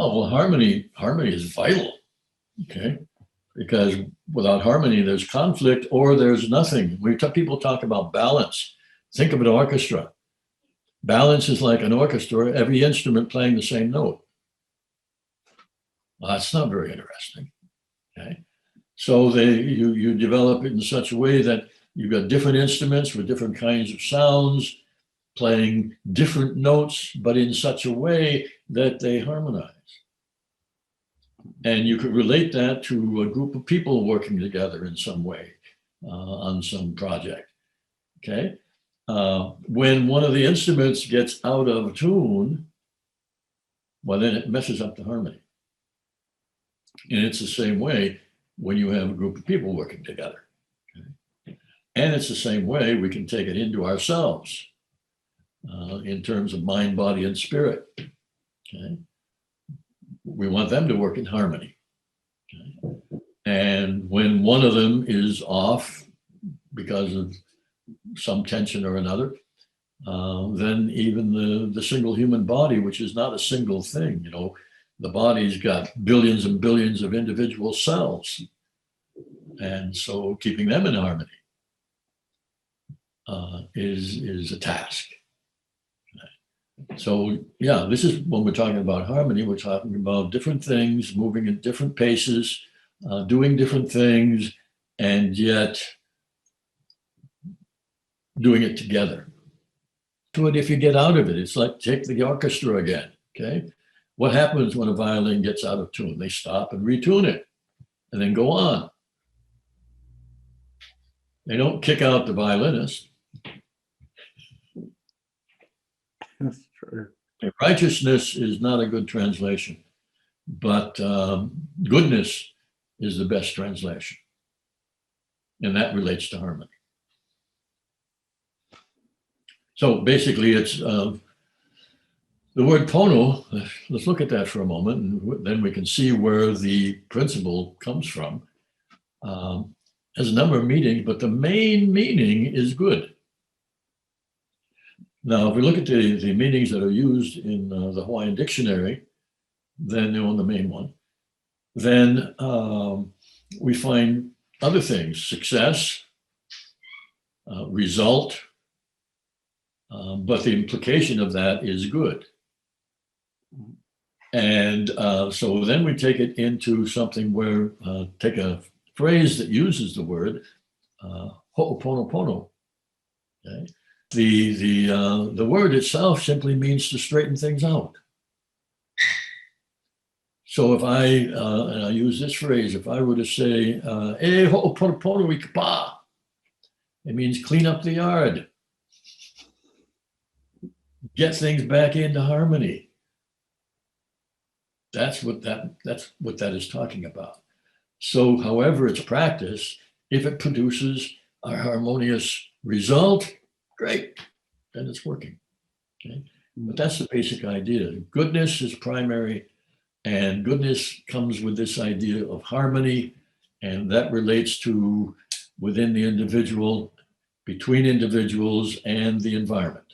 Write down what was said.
Oh, well, harmony is vital, okay? Because without harmony, there's conflict or there's nothing. People talk about balance. Think of an orchestra. Balance is like an orchestra, every instrument playing the same note. Well, that's not very interesting, okay? So you develop it in such a way that you've got different instruments with different kinds of sounds, playing different notes, but in such a way that they harmonize. And you could relate that to a group of people working together in some way on some project, okay? When one of the instruments gets out of tune, well, then it messes up the harmony. And it's the same way when you have a group of people working together. Okay? And it's the same way we can take it into ourselves in terms of mind, body, and spirit. Okay? We want them to work in harmony. Okay? And when one of them is off because of some tension or another, then even the single human body, which is not a single thing, you know, the body's got billions and billions of individual cells. And so keeping them in harmony is a task. So yeah, this is when we're talking about harmony, we're talking about different things, moving at different paces, doing different things, and yet doing it together. But if you get out of it, it's like take the orchestra again, okay? What happens when a violin gets out of tune? They stop and retune it and then go on. They don't kick out the violinist. That's true. Righteousness is not a good translation, but goodness is the best translation. And that relates to harmony. So basically it's the word pono. Let's look at that for a moment, and then we can see where the principle comes from. Has a number of meanings, but the main meaning is good. Now, if we look at the meanings that are used in the Hawaiian dictionary, then they're on the main one. Then we find other things: success, result, but the implication of that is good. And so then we take it into something where, take a phrase that uses the word ho'oponopono. Okay? The word itself simply means to straighten things out. So if and I use this phrase, if I were to say, e ho'oponopono ikapa, it means clean up the yard. Get things back into harmony. That's what that is talking about. So however it's practiced, if it produces a harmonious result, great, then it's working. Okay? But that's the basic idea. Goodness is primary, and goodness comes with this idea of harmony, and that relates to within the individual, between individuals, and the environment.